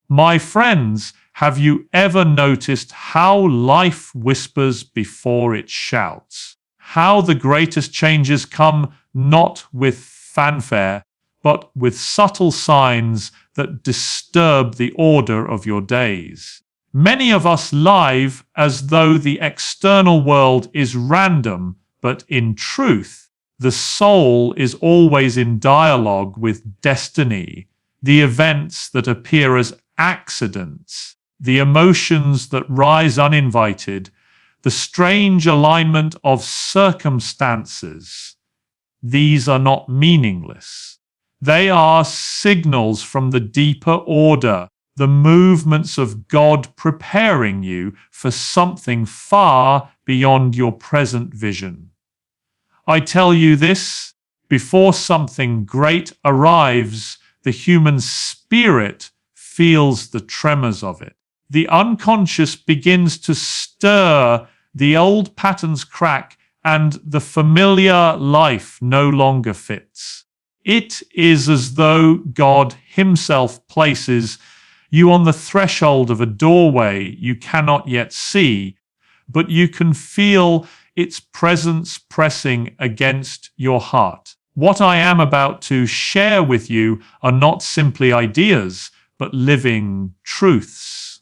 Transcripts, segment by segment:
My friends, have you ever noticed how life whispers before it shouts? How the greatest changes come not with fanfare, but with subtle signs that disturb the order of your days. Many of us live as though the external world is random, but in truth, the soul is always in dialogue with destiny, the events that appear as accidents, the emotions that rise uninvited, the strange alignment of circumstances. These are not meaningless. They are signals from the deeper order, the movements of God preparing you for something far beyond your present vision. I tell you this, before something great arrives, the human spirit feels the tremors of it. The unconscious begins to stir, the old patterns crack, and the familiar life no longer fits. It is as though God Himself places you on the threshold of a doorway you cannot yet see, but you can feel its presence pressing against your heart. What I am about to share with you are not simply ideas, but living truths.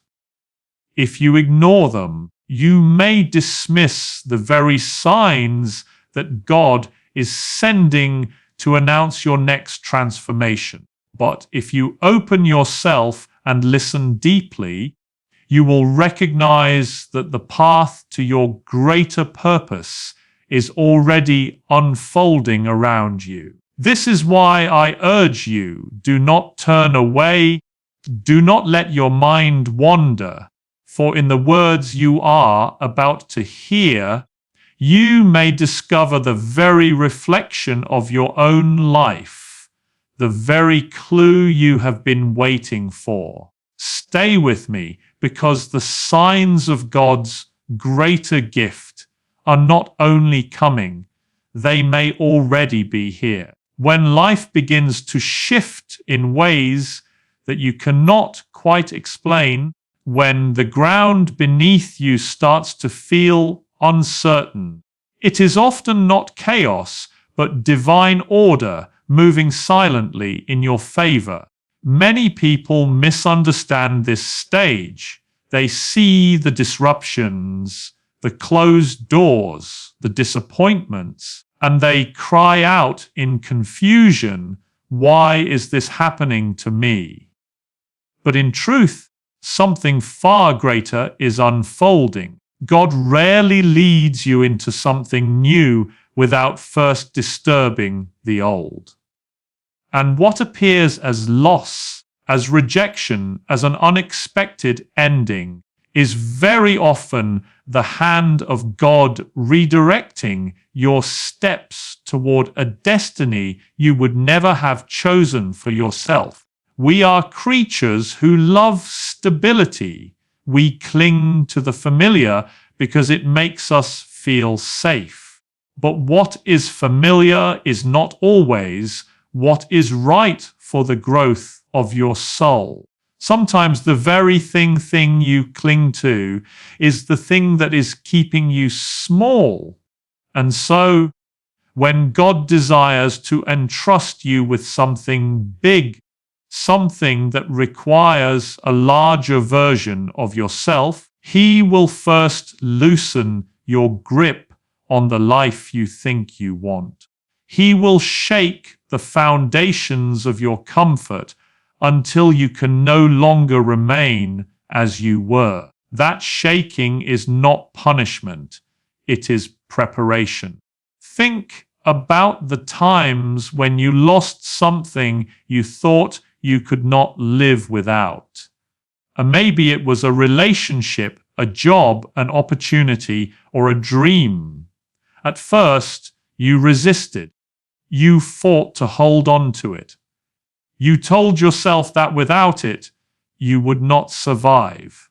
If you ignore them, you may dismiss the very signs that God is sending to announce your next transformation. But if you open yourself and listen deeply, you will recognize that the path to your greater purpose is already unfolding around you. This is why I urge you, do not turn away, do not let your mind wander, for in the words you are about to hear, you may discover the very reflection of your own life, the very clue you have been waiting for. Stay with me, because the signs of God's greater gift are not only coming, they may already be here. When life begins to shift in ways that you cannot quite explain, when the ground beneath you starts to feel uncertain, it is often not chaos, but divine order moving silently in your favor. Many people misunderstand this stage. They see the disruptions, the closed doors, the disappointments, and they cry out in confusion, "Why is this happening to me?" But in truth, something far greater is unfolding. God rarely leads you into something new without first disturbing the old. And what appears as loss, as rejection, as an unexpected ending, is very often the hand of God redirecting your steps toward a destiny you would never have chosen for yourself. We are creatures who love stability. We cling to the familiar because it makes us feel safe. But what is familiar is not always what is right for the growth of your soul. Sometimes the very thing you cling to is the thing that is keeping you small. And so, when God desires to entrust you with something big, something that requires a larger version of yourself, He will first loosen your grip on the life you think you want. He will shake the foundations of your comfort until you can no longer remain as you were. That shaking is not punishment, it is preparation. Think about the times when you lost something you thought you could not live without. And maybe it was a relationship, a job, an opportunity, or a dream. At first, you resisted. You fought to hold on to it. You told yourself that without it, you would not survive.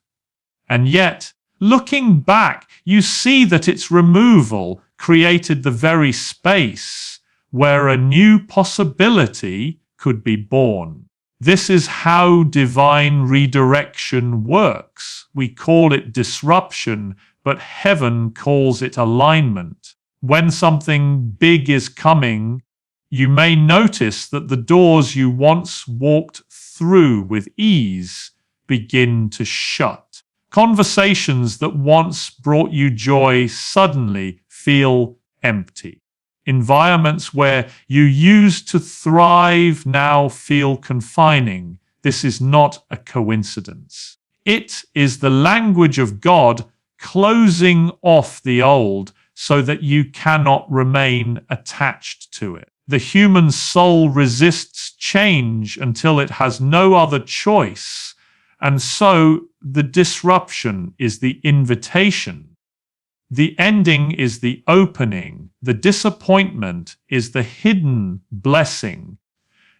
And yet, looking back, you see that its removal created the very space where a new possibility could be born. This is how divine redirection works. We call it disruption, but heaven calls it alignment. When something big is coming, you may notice that the doors you once walked through with ease begin to shut. Conversations that once brought you joy suddenly feel empty. Environments where you used to thrive now feel confining. This is not a coincidence. It is the language of God closing off the old so that you cannot remain attached to it. The human soul resists change until it has no other choice, and so the disruption is the invitation. The ending is the opening. The disappointment is the hidden blessing.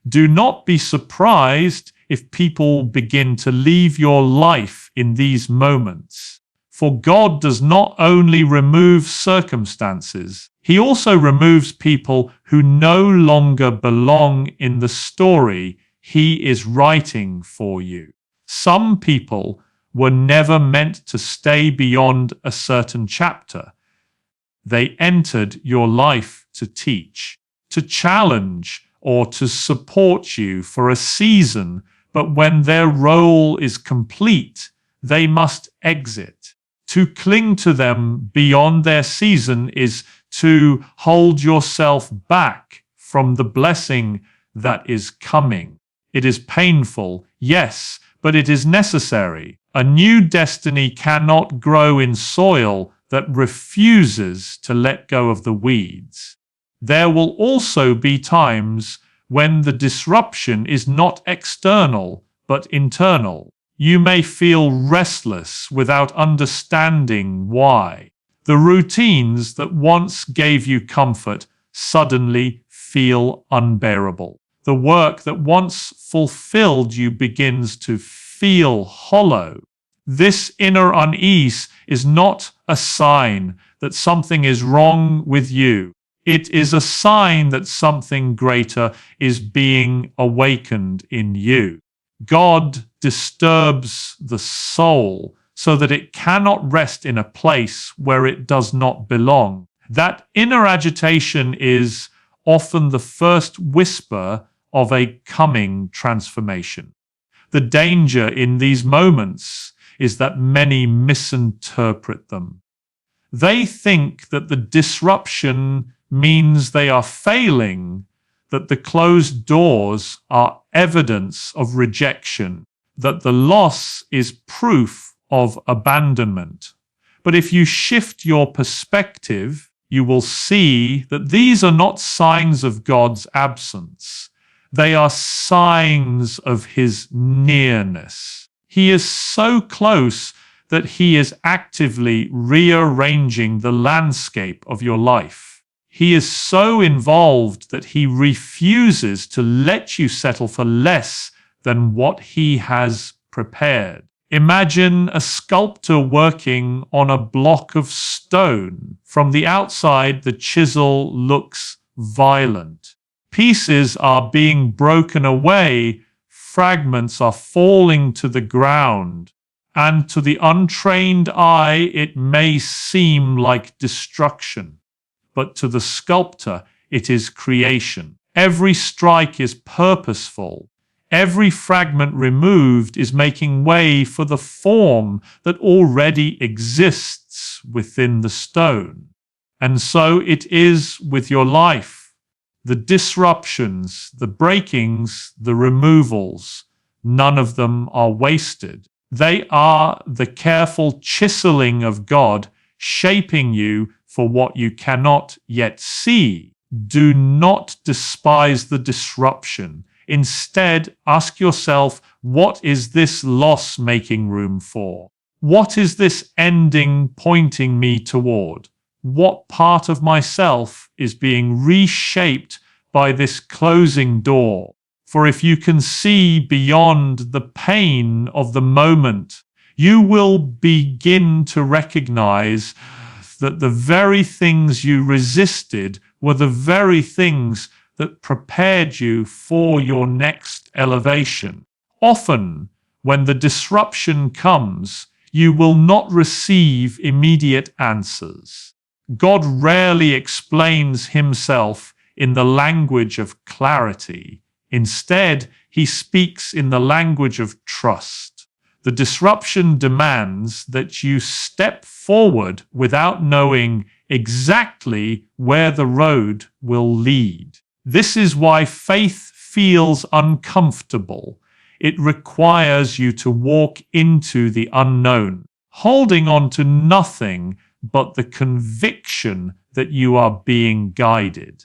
Do not be surprised if people begin to leave your life in these moments. For God does not only remove circumstances, He also removes people who no longer belong in the story He is writing for you. Some people were never meant to stay beyond a certain chapter. They entered your life to teach, to challenge, or to support you for a season, but when their role is complete, they must exit. To cling to them beyond their season is to hold yourself back from the blessing that is coming. It is painful, yes, but it is necessary. A new destiny cannot grow in soil that refuses to let go of the weeds. There will also be times when the disruption is not external, but internal. You may feel restless without understanding why. The routines that once gave you comfort suddenly feel unbearable. The work that once fulfilled you begins to feel hollow. This inner unease is not a sign that something is wrong with you. It is a sign that something greater is being awakened in you. God disturbs the soul so that it cannot rest in a place where it does not belong. That inner agitation is often the first whisper of a coming transformation. The danger in these moments is that many misinterpret them. They think that the disruption means they are failing, that the closed doors are evidence of rejection, that the loss is proof of abandonment. But if you shift your perspective, you will see that these are not signs of God's absence. They are signs of His nearness. He is so close that He is actively rearranging the landscape of your life. He is so involved that He refuses to let you settle for less than what He has prepared. Imagine a sculptor working on a block of stone. From the outside, the chisel looks violent. Pieces are being broken away, fragments are falling to the ground, and to the untrained eye it may seem like destruction. But to the sculptor it is creation. Every strike is purposeful. Every fragment removed is making way for the form that already exists within the stone. And so it is with your life. The disruptions, the breakings, the removals, none of them are wasted. They are the careful chiseling of God, shaping you for what you cannot yet see. Do not despise the disruption. Instead, ask yourself, what is this loss making room for? What is this ending pointing me toward? What part of myself is being reshaped by this closing door? For if you can see beyond the pain of the moment, you will begin to recognize that the very things you resisted were the very things that prepared you for your next elevation. Often, when the disruption comes, you will not receive immediate answers. God rarely explains himself in the language of clarity. Instead, he speaks in the language of trust. The disruption demands that you step forward without knowing exactly where the road will lead. This is why faith feels uncomfortable. It requires you to walk into the unknown, holding on to nothing but the conviction that you are being guided.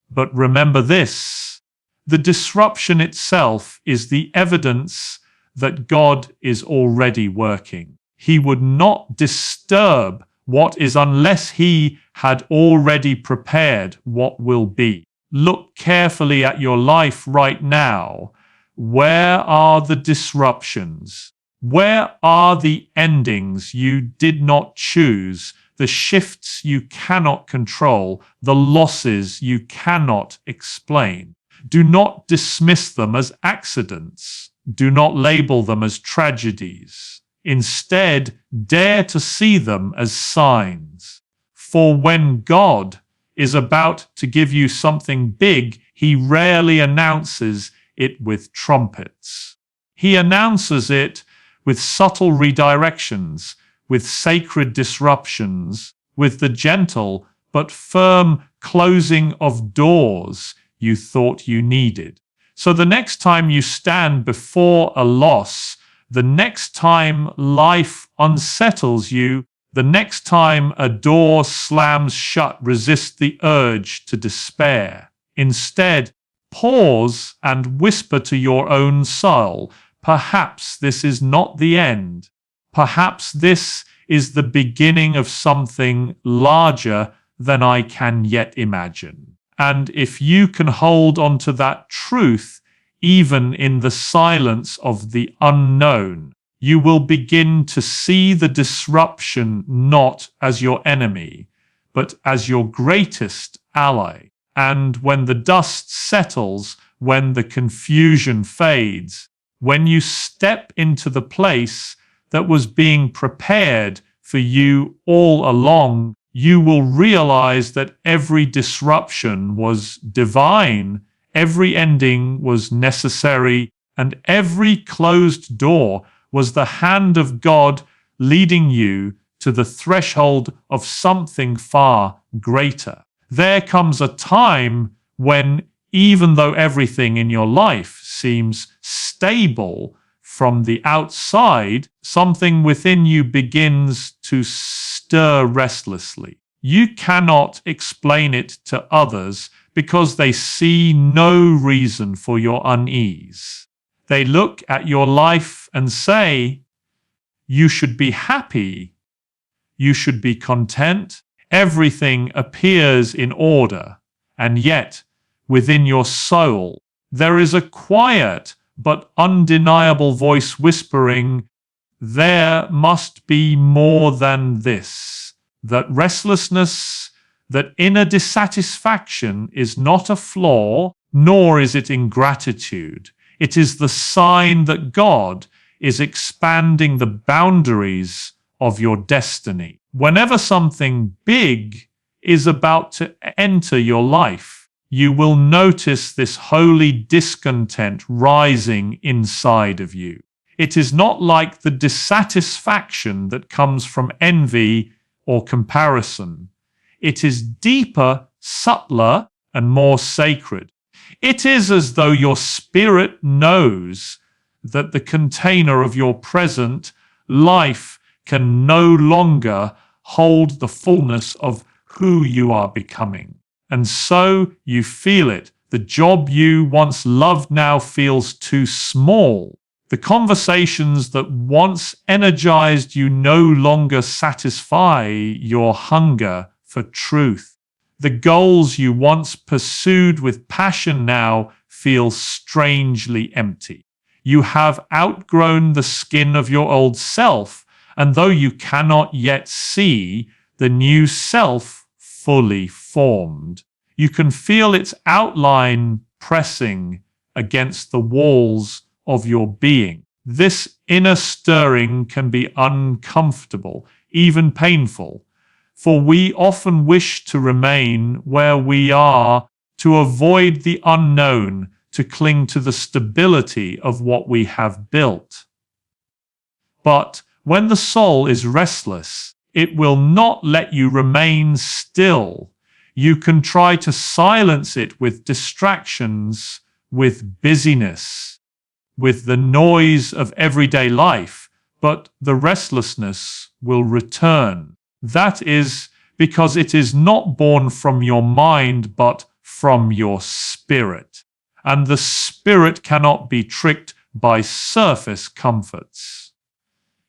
But remember this: the disruption itself is the evidence that God is already working. He would not disturb what is unless he had already prepared what will be. Look carefully at your life right now. Where are the disruptions? Where are the endings you did not choose, the shifts you cannot control, the losses you cannot explain? Do not dismiss them as accidents. Do not label them as tragedies. Instead, dare to see them as signs. For when God is about to give you something big, he rarely announces it with trumpets. He announces it with subtle redirections, with sacred disruptions, with the gentle but firm closing of doors you thought you needed. So the next time you stand before a loss, the next time life unsettles you, the next time a door slams shut, resist the urge to despair. Instead, pause and whisper to your own soul, perhaps this is not the end. Perhaps this is the beginning of something larger than I can yet imagine. And if you can hold on to that truth, even in the silence of the unknown, you will begin to see the disruption not as your enemy, but as your greatest ally. And when the dust settles, when the confusion fades, when you step into the place that was being prepared for you all along, you will realize that every disruption was divine, every ending was necessary, and every closed door was the hand of God leading you to the threshold of something far greater. There comes a time when, even though everything in your life seems stable from the outside, something within you begins to stir restlessly. You cannot explain it to others because they see no reason for your unease. They look at your life and say, you should be happy, you should be content, everything appears in order, and yet within your soul there is a quiet but undeniable voice whispering, there must be more than this. That restlessness, that inner dissatisfaction is not a flaw, nor is it ingratitude. It is the sign that God is expanding the boundaries of your destiny. Whenever something big is about to enter your life, you will notice this holy discontent rising inside of you. It is not like the dissatisfaction that comes from envy or comparison. It is deeper, subtler, and more sacred. It is as though your spirit knows that the container of your present life can no longer hold the fullness of who you are becoming. And so you feel it. The job you once loved now feels too small. The conversations that once energized you no longer satisfy your hunger for truth. The goals you once pursued with passion now feel strangely empty. You have outgrown the skin of your old self, and though you cannot yet see the new self fully formed, You can feel its outline pressing against the walls of your being. This inner stirring can be uncomfortable, even painful, for we often wish to remain where we are to avoid the unknown, to cling to the stability of what we have built. But when the soul is restless, it will not let you remain still. You can try to silence it with distractions, with busyness, with the noise of everyday life, but the restlessness will return. That is because it is not born from your mind, but from your spirit. And the spirit cannot be tricked by surface comforts.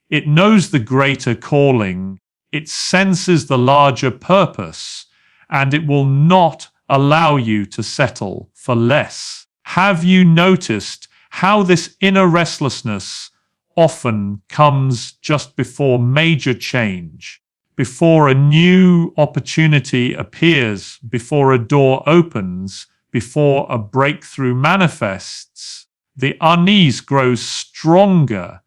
It knows the greater calling, it senses the larger purpose, and it will not allow you to settle for less. Have you noticed how this inner restlessness often comes just before major change, before a new opportunity appears, before a door opens, before a breakthrough manifests? The unease grows stronger.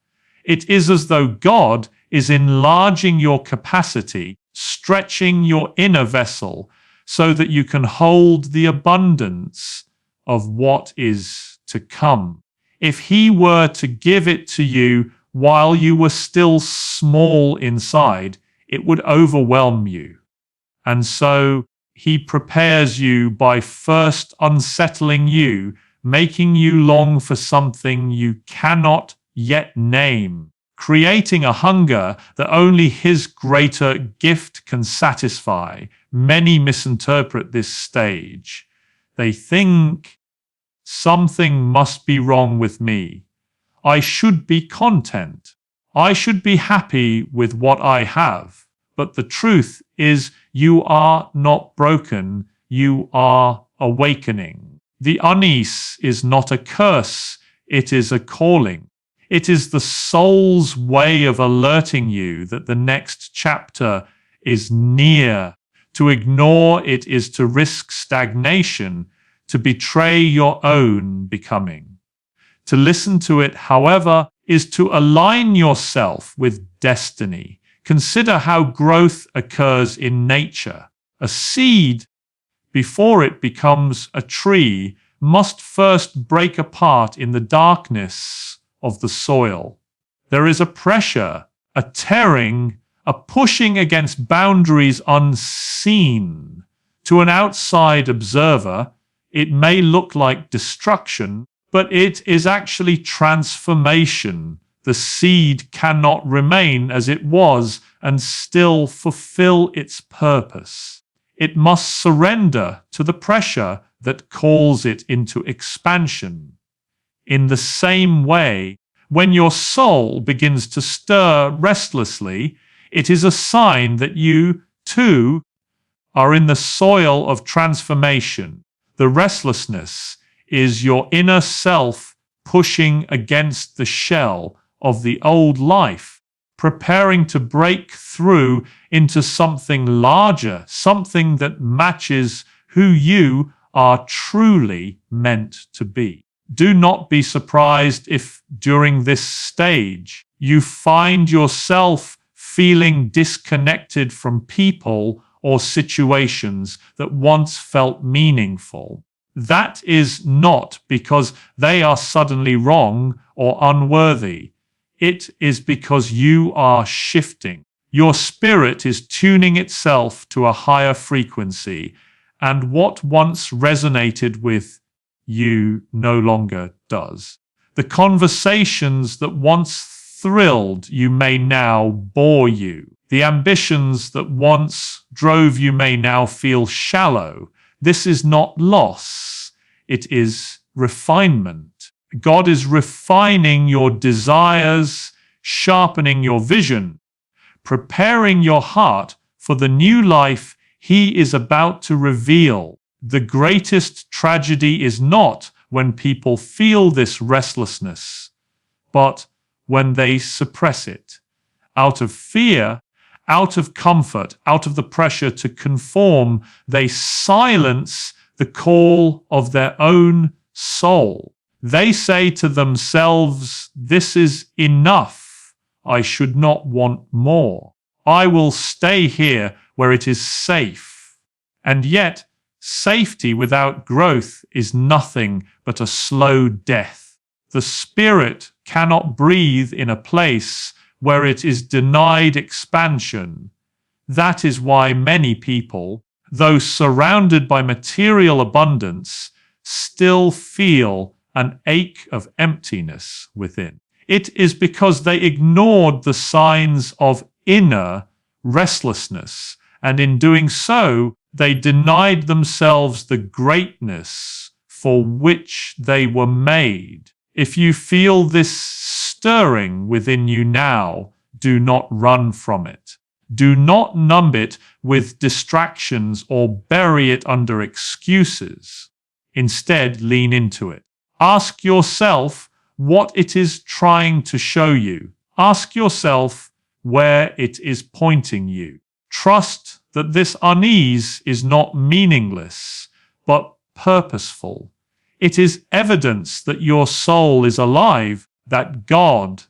It is as though God is enlarging your capacity, stretching your inner vessel so that you can hold the abundance of what is to come. If He were to give it to you while you were still small inside, it would overwhelm you. And so He prepares you by first unsettling you, making you long for something you cannot yet name, creating a hunger that only His greater gift can satisfy. Many misinterpret this stage. They think, something must be wrong with me. I should be content. I should be happy with what I have. But the truth is, you are not broken. You are awakening. The unease is not a curse. It is a calling. It is the soul's way of alerting you that the next chapter is near. To ignore it is to risk stagnation, to betray your own becoming. To listen to it, however, is to align yourself with destiny. Consider how growth occurs in nature. A seed, before it becomes a tree, must first break apart in the darkness of the soil. There is a pressure, a tearing, a pushing against boundaries unseen. To an outside observer, it may look like destruction, but it is actually transformation. The seed cannot remain as it was and still fulfill its purpose. It must surrender to the pressure that calls it into expansion. In the same way, when your soul begins to stir restlessly, it is a sign that you, too, are in the soil of transformation. The restlessness is your inner self pushing against the shell of the old life, preparing to break through into something larger, something that matches who you are truly meant to be. Do not be surprised if during this stage you find yourself feeling disconnected from people or situations that once felt meaningful. That is not because they are suddenly wrong or unworthy. It is because you are shifting. Your spirit is tuning itself to a higher frequency, and what once resonated with you no longer does. The conversations that once thrilled you may now bore you. The ambitions that once drove you may now feel shallow. This is not loss. It is refinement. God is refining your desires, sharpening your vision, preparing your heart for the new life He is about to reveal. The greatest tragedy is not when people feel this restlessness, but when they suppress it out of fear Out of comfort, out of the pressure to conform, they silence the call of their own soul. They say to themselves, "This is enough. I should not want more. I will stay here where it is safe." And yet, safety without growth is nothing but a slow death. The spirit cannot breathe in a place where it is denied expansion. That is why many people, though surrounded by material abundance, still feel an ache of emptiness within. It is because they ignored the signs of inner restlessness, and in doing so, they denied themselves the greatness for which they were made. If you feel this stirring within you now, do not run from it. Do not numb it with distractions or bury it under excuses. Instead, lean into it. Ask yourself what it is trying to show you. Ask yourself where it is pointing you. Trust that this unease is not meaningless, but purposeful. It is evidence that your soul is alive, that God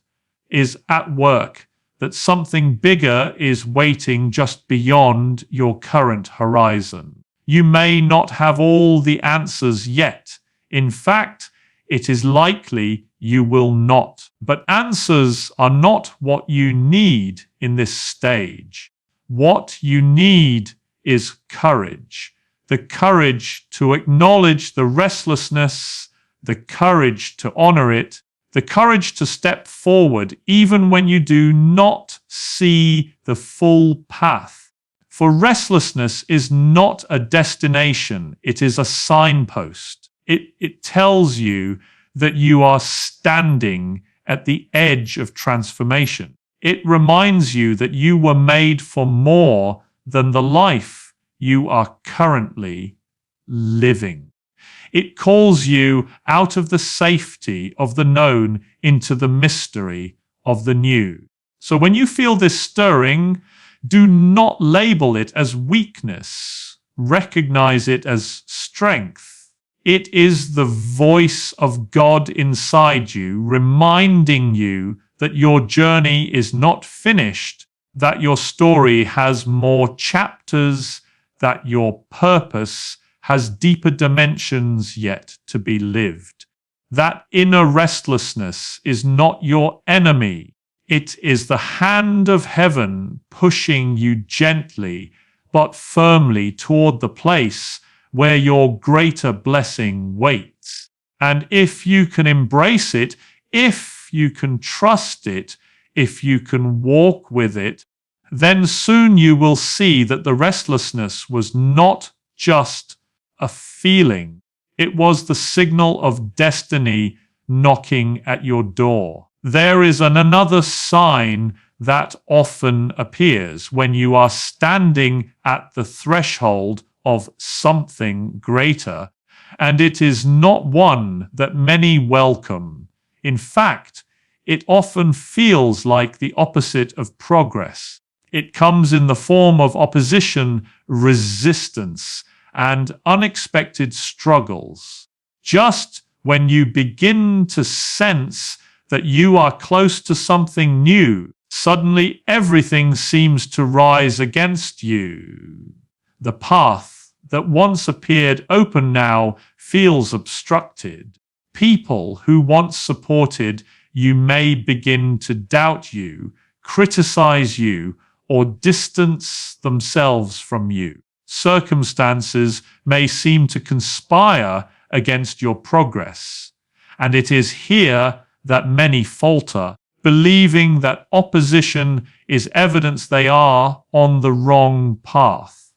is at work, that something bigger is waiting just beyond your current horizon. You may not have all the answers yet. In fact, it is likely you will not. But answers are not what you need in this stage. What you need is courage. The courage to acknowledge the restlessness, the courage to honor it, the courage to step forward even when you do not see the full path. For restlessness is not a destination, it is a signpost. It tells you that you are standing at the edge of transformation. It reminds you that you were made for more than the life you are currently living. It calls you out of the safety of the known into the mystery of the new. So when you feel this stirring, do not label it as weakness. Recognize it as strength. It is the voice of God inside you, reminding you that your journey is not finished, that your story has more chapters, that your purpose has deeper dimensions yet to be lived. That inner restlessness is not your enemy. It is the hand of heaven pushing you gently but firmly toward the place where your greater blessing waits. And if you can embrace it, if you can trust it, if you can walk with it, then soon you will see that the restlessness was not just a feeling. It was the signal of destiny knocking at your door. There is another sign that often appears when you are standing at the threshold of something greater, and it is not one that many welcome. In fact, it often feels like the opposite of progress. It comes in the form of opposition, resistance, and unexpected struggles. Just when you begin to sense that you are close to something new, suddenly everything seems to rise against you. The path that once appeared open now feels obstructed. People who once supported you may begin to doubt you, criticize you, or distance themselves from you. Circumstances may seem to conspire against your progress, and it is here that many falter, believing that opposition is evidence they are on the wrong path.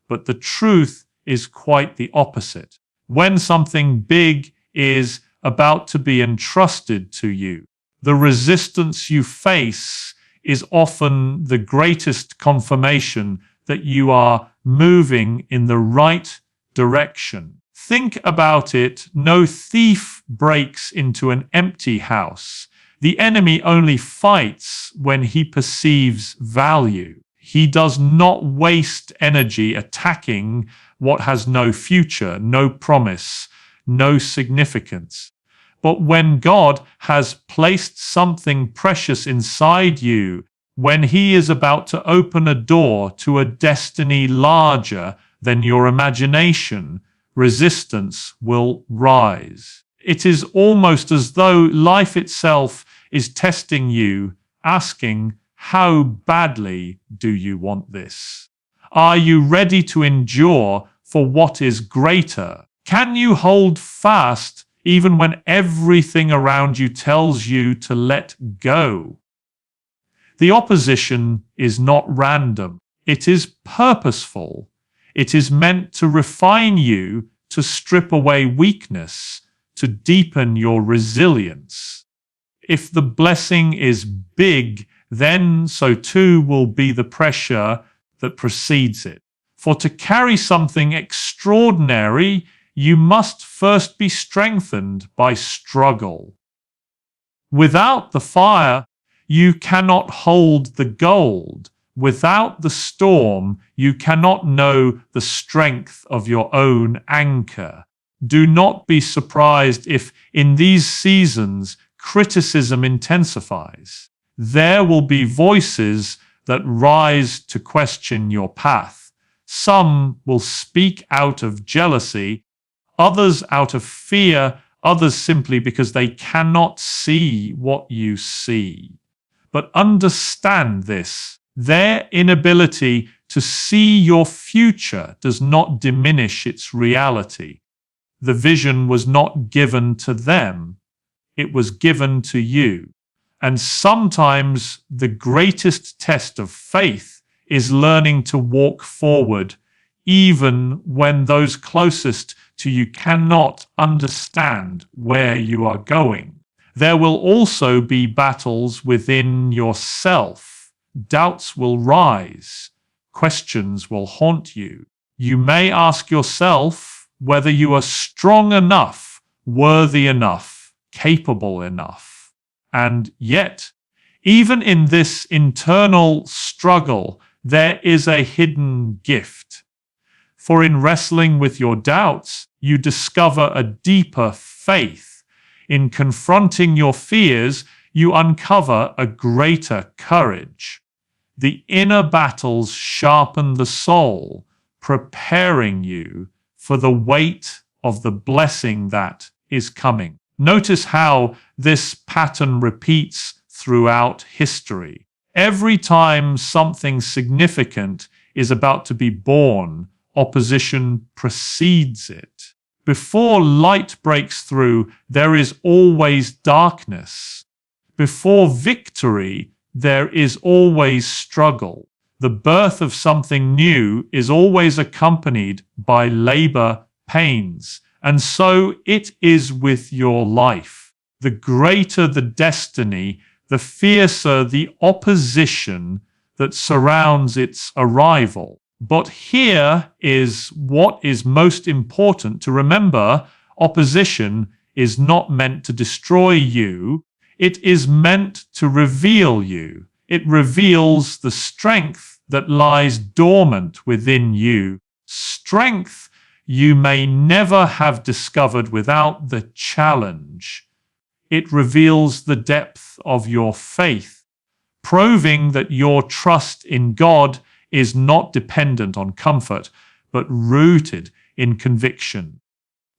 But the truth is quite the opposite. When something big is about to be entrusted to you, the resistance you face is often the greatest confirmation that you are moving in the right direction. Think about it. No thief breaks into an empty house The enemy only fights when he perceives value. He does not waste energy attacking what has no future, no promise, no significance. But when God has placed something precious inside you, when he is about to open a door to a destiny larger than your imagination, resistance will rise. It is almost as though life itself is testing you, asking, how badly do you want this? Are you ready to endure for what is greater? Can you hold fast even when everything around you tells you to let go? The opposition is not random. It is purposeful. It is meant to refine you, to strip away weakness, to deepen your resilience. If the blessing is big, then so too will be the pressure that precedes it. For to carry something extraordinary, you must first be strengthened by struggle. Without the fire, you cannot hold the gold. Without the storm, you cannot know the strength of your own anchor. Do not be surprised if, in these seasons, criticism intensifies. There will be voices that rise to question your path. Some will speak out of jealousy, others out of fear, others simply because they cannot see what you see. But understand this: their inability to see your future does not diminish its reality. The vision was not given to them, it was given to you. And sometimes the greatest test of faith is learning to walk forward, even when those closest to you cannot understand where you are going. There will also be battles within yourself. Doubts will rise. Questions will haunt you. You may ask yourself whether you are strong enough, worthy enough, capable enough. And yet, even in this internal struggle, there is a hidden gift. For in wrestling with your doubts, you discover a deeper faith. In confronting your fears, you uncover a greater courage. The inner battles sharpen the soul, preparing you for the weight of the blessing that is coming. Notice how this pattern repeats throughout history. Every time something significant is about to be born, opposition precedes it. Before light breaks through, there is always darkness. Before victory, there is always struggle. The birth of something new is always accompanied by labor pains. And so it is with your life. The greater the destiny, the fiercer the opposition that surrounds its arrival. But here is what is most important to remember: opposition is not meant to destroy you. It is meant to reveal you. It reveals the strength that lies dormant within you. Strength you may never have discovered without the challenge. It reveals the depth of your faith, proving that your trust in God is not dependent on comfort, but rooted in conviction.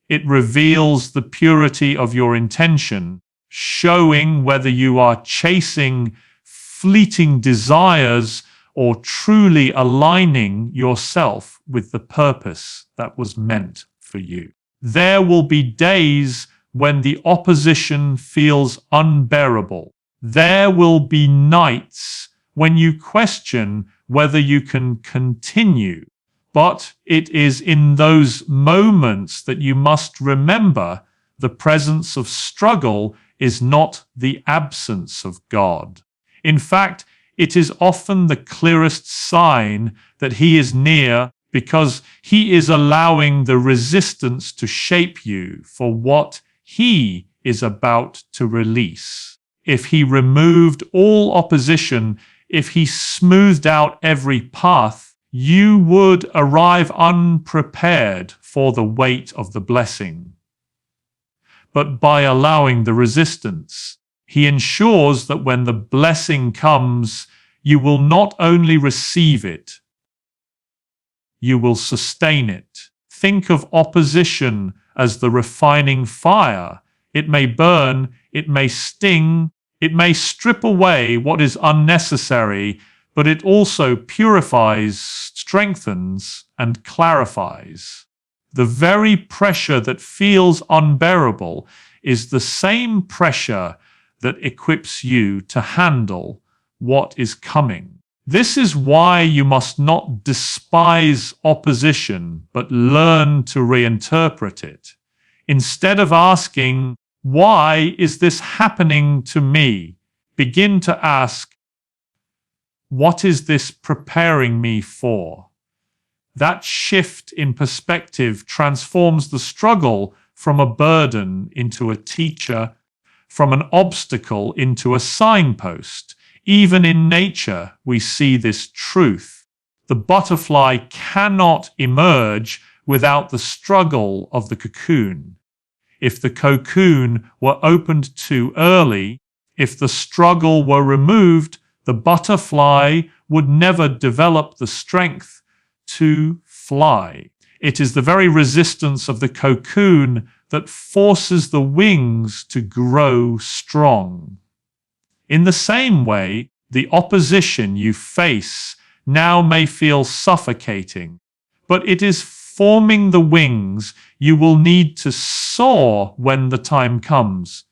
It reveals the purity of your intention, showing whether you are chasing fleeting desires or truly aligning yourself with the purpose that was meant for you. There will be days when the opposition feels unbearable. There will be nights when you question whether you can continue. But it is in those moments that you must remember the presence of struggle is not the absence of God. In fact, it is often the clearest sign that He is near, because He is allowing the resistance to shape you for what He is about to release. if he removed all opposition, if he smoothed out every path, you would arrive unprepared for the weight of the blessing. But by allowing the resistance, he ensures that when the blessing comes, you will not only receive it, you will sustain it. Think of opposition as the refining fire. It may burn, it may sting, it may strip away what is unnecessary, but it also purifies, strengthens, and clarifies. The very pressure that feels unbearable is the same pressure that equips you to handle what is coming. This is why you must not despise opposition, but learn to reinterpret it. Instead of asking, "Why is this happening to me?" begin to ask, "What is this preparing me for?" That shift in perspective transforms the struggle from a burden into a teacher, from an obstacle into a signpost. Even in nature, we see this truth. The butterfly cannot emerge without the struggle of the cocoon. If the cocoon were opened too early, if the struggle were removed, the butterfly would never develop the strength to fly. It is the very resistance of the cocoon that forces the wings to grow strong. In the same way, the opposition you face now may feel suffocating, but it is forming the wings you will need to soar when the time comes.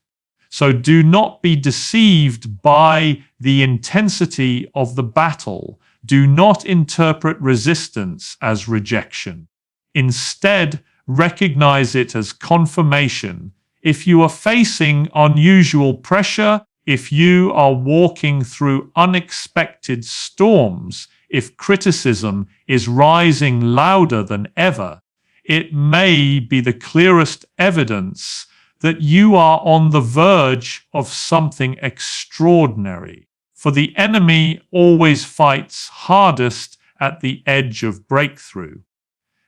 So do not be deceived by the intensity of the battle. Do not interpret resistance as rejection. Instead, recognize it as confirmation. If you are facing unusual pressure, if you are walking through unexpected storms, if criticism is rising louder than ever, it may be the clearest evidence that you are on the verge of something extraordinary. For the enemy always fights hardest at the edge of breakthrough.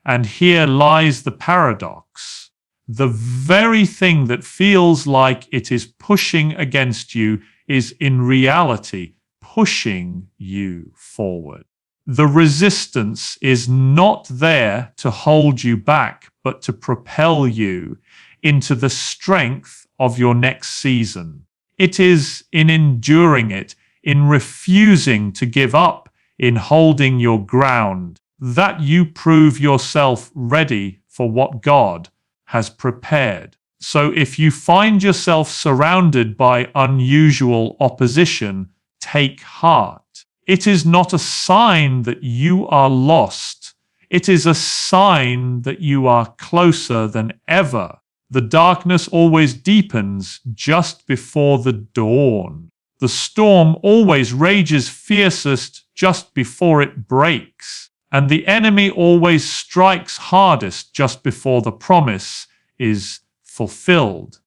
And here lies the paradox. The very thing that feels like it is pushing against you is in reality pushing you forward. The resistance is not there to hold you back, but to propel you into the strength of your next season. It is in enduring it, in refusing to give up, in holding your ground, that you prove yourself ready for what God has prepared. So if you find yourself surrounded by unusual opposition, take heart. It is not a sign that you are lost. It is a sign that you are closer than ever. The darkness always deepens just before the dawn. The storm always rages fiercest just before it breaks. And the enemy always strikes hardest just before the promise is fulfilled.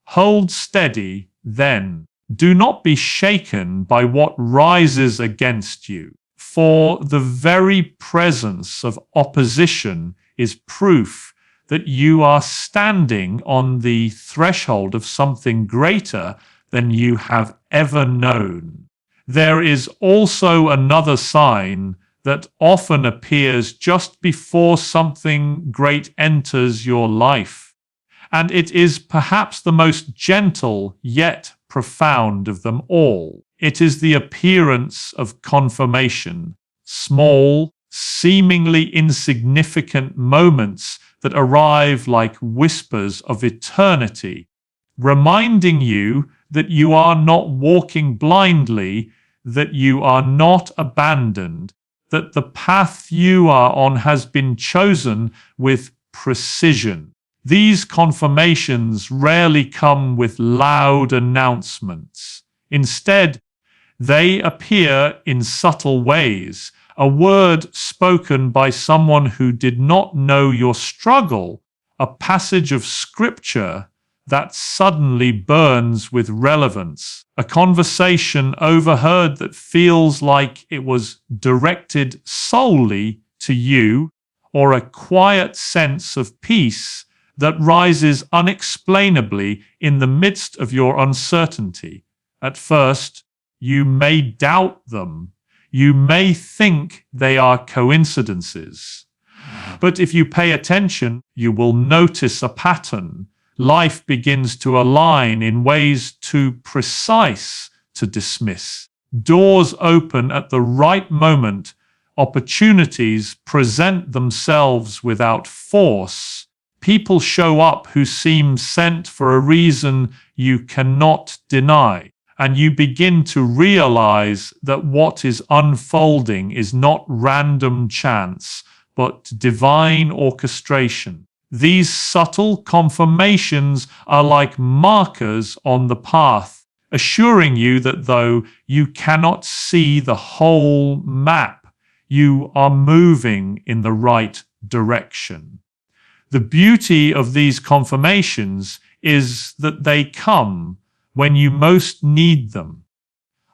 Hold steady then. Do not be shaken by what rises against you, for the very presence of opposition is proof that you are standing on the threshold of something greater than you have ever known. There is also another sign that often appears just before something great enters your life, and it is perhaps the most gentle yet profound of them all. It is the appearance of confirmation, small, seemingly insignificant moments that arrive like whispers of eternity, reminding you that you are not walking blindly, that you are not abandoned, that the path you are on has been chosen with precision. These confirmations rarely come with loud announcements. Instead, they appear in subtle ways. A word spoken by someone who did not know your struggle, a passage of scripture, that suddenly burns with relevance, a conversation overheard that feels like it was directed solely to you, or a quiet sense of peace that rises unexplainably in the midst of your uncertainty. At first, you may doubt them. You may think they are coincidences. But if you pay attention, you will notice a pattern. Life begins to align in ways too precise to dismiss. Doors open at the right moment. Opportunities present themselves without force. People show up who seem sent for a reason you cannot deny. And you begin to realize that what is unfolding is not random chance, but divine orchestration. These subtle confirmations are like markers on the path, assuring you that though you cannot see the whole map, you are moving in the right direction. The beauty of these confirmations is that they come when you most need them.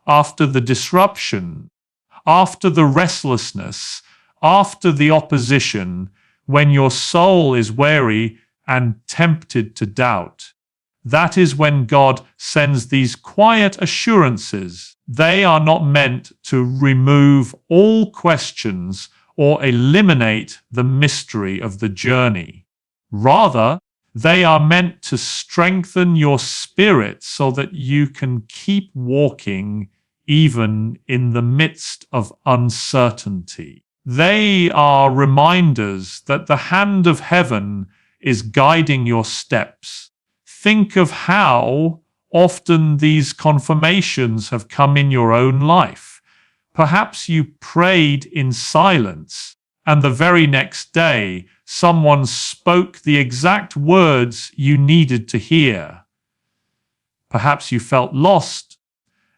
After the disruption, after the restlessness, after the opposition, when your soul is weary and tempted to doubt. That is when God sends these quiet assurances. They are not meant to remove all questions or eliminate the mystery of the journey. Rather, they are meant to strengthen your spirit so that you can keep walking even in the midst of uncertainty. They are reminders that the hand of heaven is guiding your steps. Think of how often these confirmations have come in your own life. Perhaps you prayed in silence, and the very next day, someone spoke the exact words you needed to hear. Perhaps you felt lost,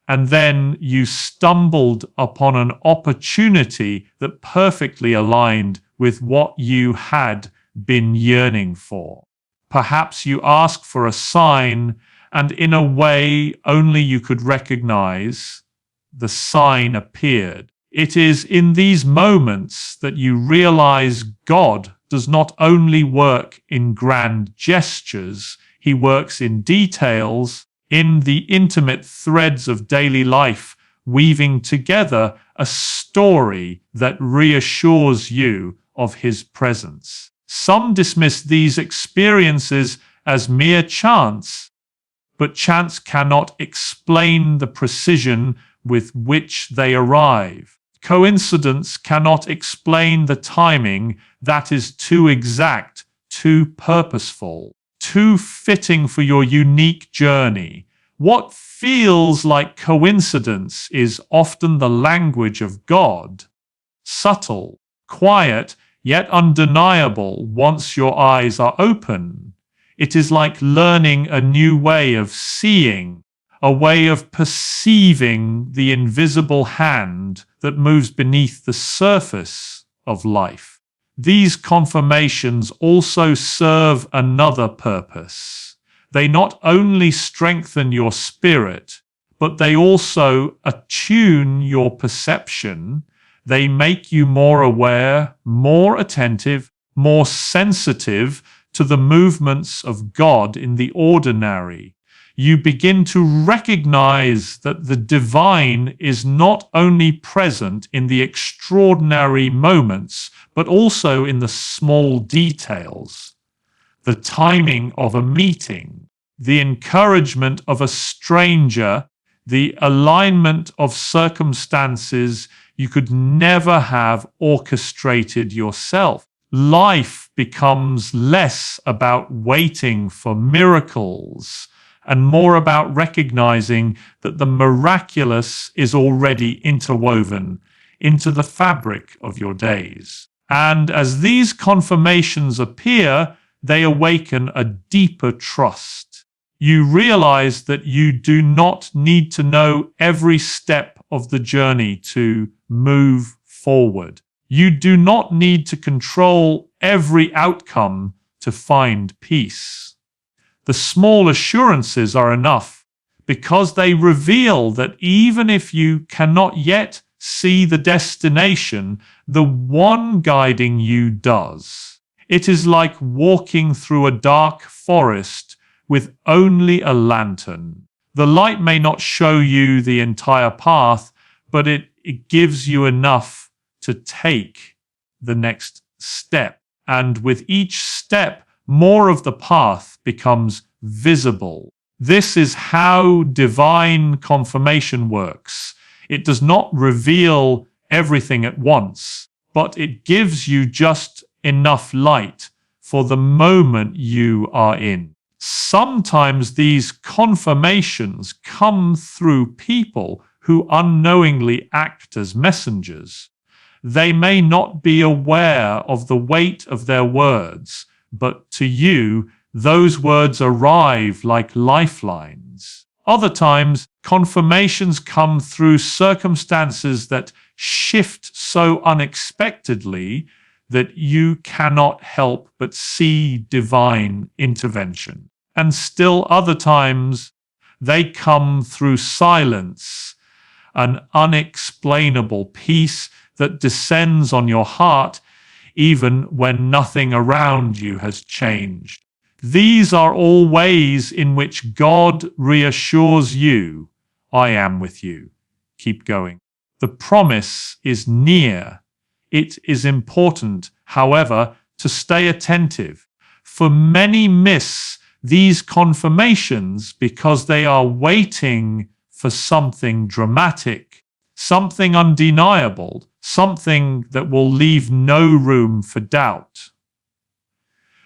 and then you stumbled upon an opportunity that perfectly aligned with what you had been yearning for. Perhaps you asked for a sign, and in a way only you could recognize, the sign appeared. It is in these moments that you realize God does not only work in grand gestures, he works in details, in the intimate threads of daily life, weaving together a story that reassures you of his presence. Some dismiss these experiences as mere chance, but chance cannot explain the precision with which they arrive. Coincidence cannot explain the timing that is too exact, too purposeful, too fitting for your unique journey. What feels like coincidence is often the language of God, subtle, quiet, yet undeniable once your eyes are open. It is like learning a new way of seeing, a way of perceiving the invisible hand that moves beneath the surface of life. These confirmations also serve another purpose. They not only strengthen your spirit, but they also attune your perception. They make you more aware, more attentive, more sensitive to the movements of God in the ordinary. You begin to recognize that the divine is not only present in the extraordinary moments, but also in the small details. The timing of a meeting, the encouragement of a stranger, the alignment of circumstances you could never have orchestrated yourself. Life becomes less about waiting for miracles and more about recognizing that the miraculous is already interwoven into the fabric of your days. And as these confirmations appear, they awaken a deeper trust. You realize that you do not need to know every step of the journey to move forward. You do not need to control every outcome to find peace. The small assurances are enough because they reveal that even if you cannot yet see the destination, the one guiding you does. It is like walking through a dark forest with only a lantern. The light may not show you the entire path, but it gives you enough to take the next step. And with each step, more of the path becomes visible. This is how divine confirmation works. It does not reveal everything at once, but it gives you just enough light for the moment you are in. Sometimes these confirmations come through people who unknowingly act as messengers. They may not be aware of the weight of their words, but to you, those words arrive like lifelines. Other times, confirmations come through circumstances that shift so unexpectedly that you cannot help but see divine intervention. And still other times, they come through silence, an unexplainable peace that descends on your heart even when nothing around you has changed. These are all ways in which God reassures you, I am with you. Keep going. The promise is near. It is important, however, to stay attentive. For many miss these confirmations because they are waiting for something dramatic, something undeniable, something that will leave no room for doubt.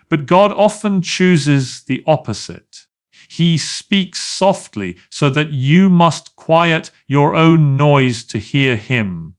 But God often chooses the opposite. He speaks softly so that you must quiet your own noise to hear him.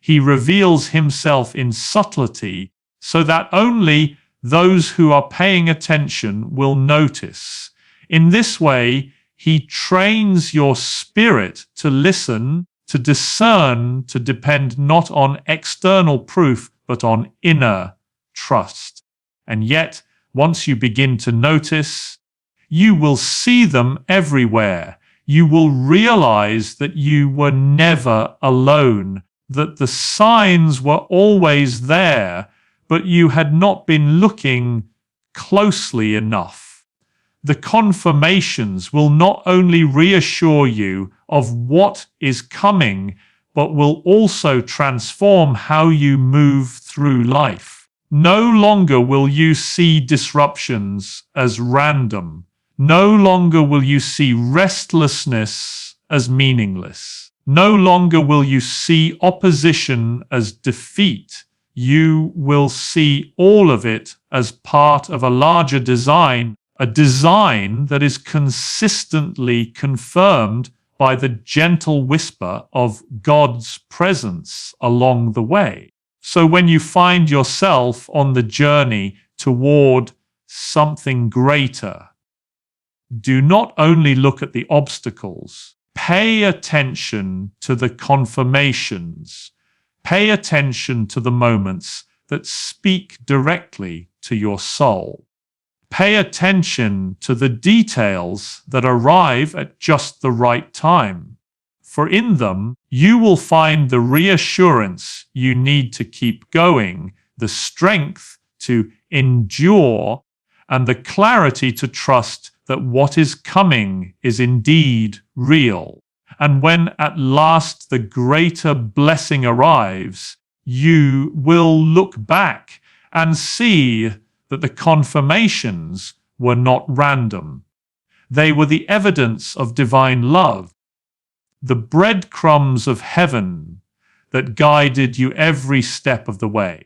He reveals himself in subtlety so that only those who are paying attention will notice. In this way, he trains your spirit to listen, to discern, to depend not on external proof, but on inner trust. And yet, once you begin to notice, you will see them everywhere. You will realize that you were never alone, that the signs were always there, but you had not been looking closely enough. The confirmations will not only reassure you of what is coming, but will also transform how you move through life. No longer will you see disruptions as random. No longer will you see restlessness as meaningless. No longer will you see opposition as defeat. You will see all of it as part of a larger design, a design that is consistently confirmed by the gentle whisper of God's presence along the way. So when you find yourself on the journey toward something greater, do not only look at the obstacles, pay attention to the confirmations. Pay attention to the moments that speak directly to your soul. Pay attention to the details that arrive at just the right time. For in them, you will find the reassurance you need to keep going, the strength to endure, and the clarity to trust that what is coming is indeed real. And when at last the greater blessing arrives, you will look back and see that the confirmations were not random. They were the evidence of divine love, the breadcrumbs of heaven that guided you every step of the way.